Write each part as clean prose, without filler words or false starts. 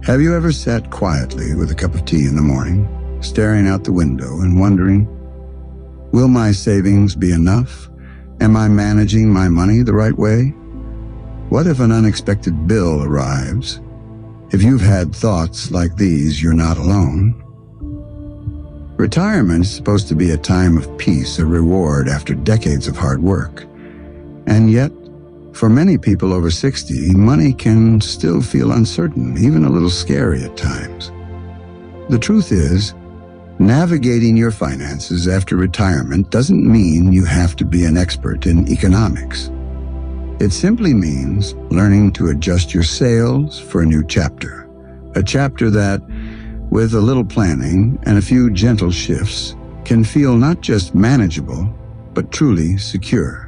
Have you ever sat quietly with a cup of tea in the morning, staring out the window and wondering, will my savings be enough? Am I managing my money the right way? What if an unexpected bill arrives? If you've had thoughts like these, you're not alone. Retirement is supposed to be a time of peace, a reward after decades of hard work. And yet, for many people over 60, money can still feel uncertain, even a little scary at times. The truth is, navigating your finances after retirement doesn't mean you have to be an expert in economics. It simply means learning to adjust your sails for a new chapter. A chapter that, with a little planning and a few gentle shifts, can feel not just manageable, but truly secure.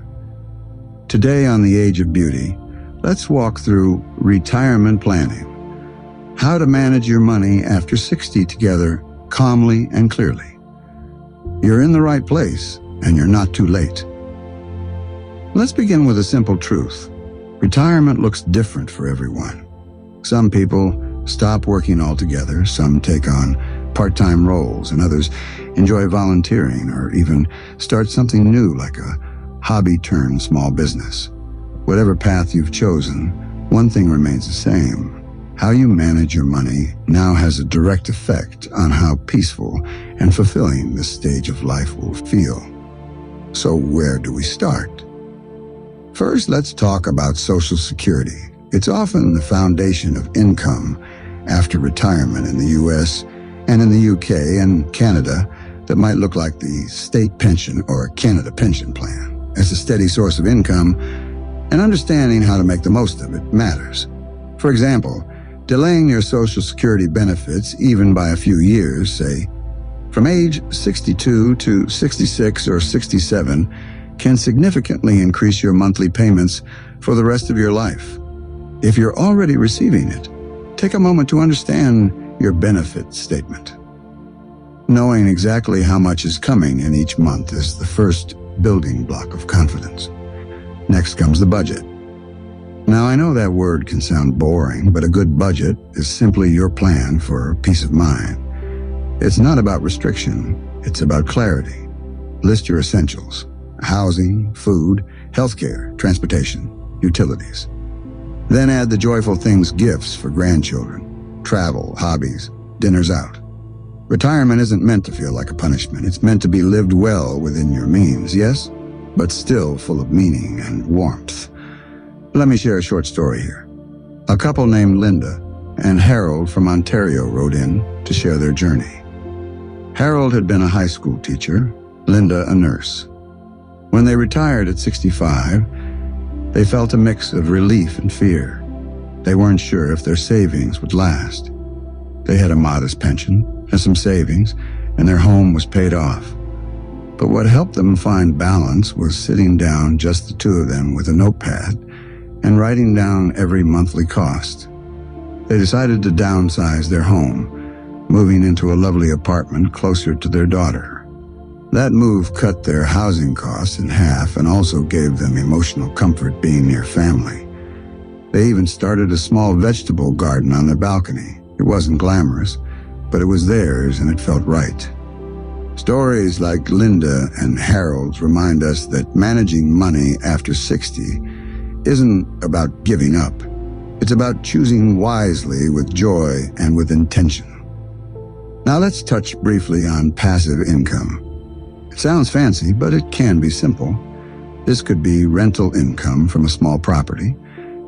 Today on The Age of Beauty, let's walk through retirement planning. How to manage your money after 60 together calmly and clearly. You're in the right place, and you're not too late. Let's begin with a simple truth. Retirement looks different for everyone. Some people stop working altogether, some take on part-time roles, and others enjoy volunteering or even start something new like a hobby turned small business. Whatever path you've chosen, one thing remains the same. How you manage your money now has a direct effect on how peaceful and fulfilling this stage of life will feel. So where do we start? First, let's talk about Social Security. It's often the foundation of income after retirement in the US and in the UK and Canada that might look like the state pension or Canada pension plan. As a steady source of income, and understanding how to make the most of it matters. For example, delaying your Social Security benefits even by a few years, say, from age 62 to 66 or 67, can significantly increase your monthly payments for the rest of your life. If you're already receiving it, take a moment to understand your benefit statement. Knowing exactly how much is coming in each month is the first building block of confidence. Next comes the budget. Now, I know that word can sound boring, but a good budget is simply your plan for peace of mind. It's not about restriction, it's about clarity. List your essentials: housing, food, healthcare, transportation, utilities. Then add the joyful things, gifts for grandchildren, travel, hobbies, dinners out. Retirement isn't meant to feel like a punishment. It's meant to be lived well within your means, yes, but still full of meaning and warmth. Let me share a short story here. A couple named Linda and Harold from Ontario wrote in to share their journey. Harold had been a high school teacher, Linda a nurse. When they retired at 65, they felt a mix of relief and fear. They weren't sure if their savings would last. They had a modest pension and some savings, and their home was paid off. But what helped them find balance was sitting down, just the two of them, with a notepad and writing down every monthly cost. They decided to downsize their home, moving into a lovely apartment closer to their daughter. That move cut their housing costs in half and also gave them emotional comfort being near family. They even started a small vegetable garden on their balcony. It wasn't glamorous, but it was theirs and it felt right. Stories like Linda and Harold's remind us that managing money after 60 isn't about giving up. It's about choosing wisely with joy and with intention. Now let's touch briefly on passive income. It sounds fancy, but it can be simple. This could be rental income from a small property,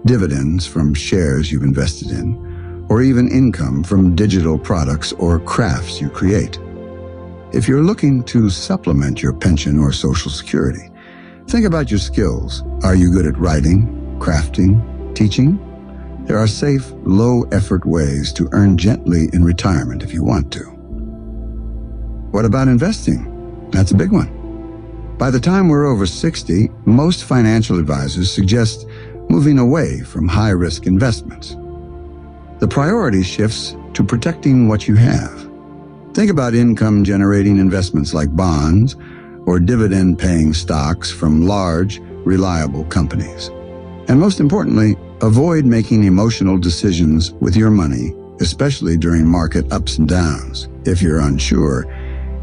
dividends from shares you've invested in, or even income from digital products or crafts you create. If you're looking to supplement your pension or Social Security, think about your skills. Are you good at writing, crafting, teaching? There are safe, low-effort ways to earn gently in retirement if you want to. What about investing? That's a big one. By the time we're over 60, most financial advisors suggest moving away from high-risk investments. The priority shifts to protecting what you have. Think about income-generating investments like bonds or dividend-paying stocks from large, reliable companies. And most importantly, avoid making emotional decisions with your money especially during market ups and downs. If you're unsure,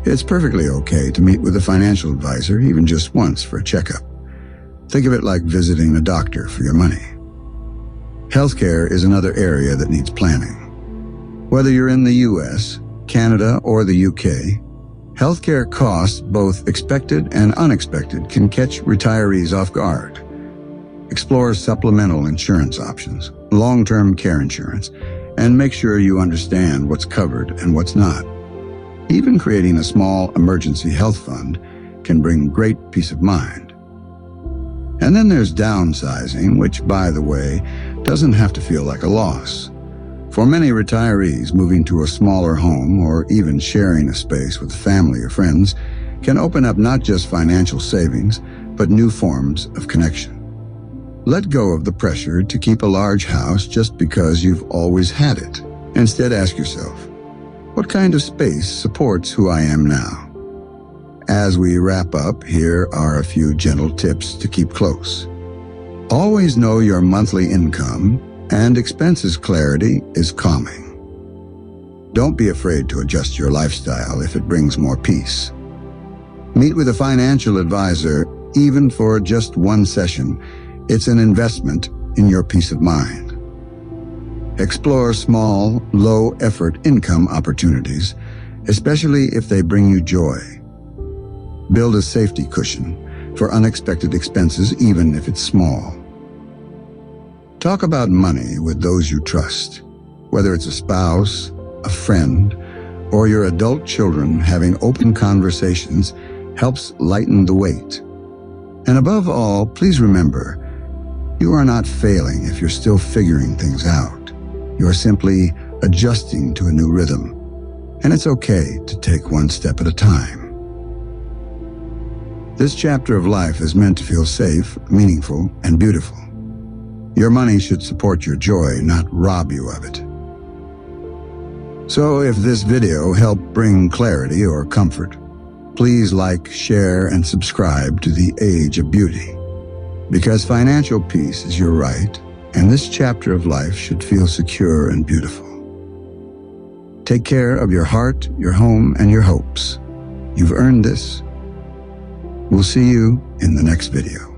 it's perfectly okay to meet with a financial advisor even just once for a checkup. Think of it like visiting a doctor for your money. Healthcare is another area that needs planning. Whether you're in the US, Canada, or the UK, healthcare costs, both expected and unexpected, can catch retirees off guard. Explore supplemental insurance options, long-term care insurance, and make sure you understand what's covered and what's not. Even creating a small emergency health fund can bring great peace of mind. And then there's downsizing, which, by the way, doesn't have to feel like a loss. For many retirees, moving to a smaller home or even sharing a space with family or friends can open up not just financial savings, but new forms of connection. Let go of the pressure to keep a large house just because you've always had it. Instead, ask yourself, what kind of space supports who I am now? As we wrap up, here are a few gentle tips to keep close. Always know your monthly income, and expenses clarity is calming. Don't be afraid to adjust your lifestyle if it brings more peace. Meet with a financial advisor, even for just one session. It's an investment in your peace of mind. Explore small, low-effort income opportunities, especially if they bring you joy. Build a safety cushion for unexpected expenses, even if it's small. Talk about money with those you trust, whether it's a spouse, a friend, or your adult children. Having open conversations helps lighten the weight. And above all, please remember, you are not failing if you're still figuring things out. You are simply adjusting to a new rhythm, and it's okay to take one step at a time. This chapter of life is meant to feel safe, meaningful, and beautiful. Your money should support your joy, not rob you of it. So if this video helped bring clarity or comfort, please like, share, and subscribe to The Age of Beauty. Because financial peace is your right, and this chapter of life should feel secure and beautiful. Take care of your heart, your home, and your hopes. You've earned this. We'll see you in the next video.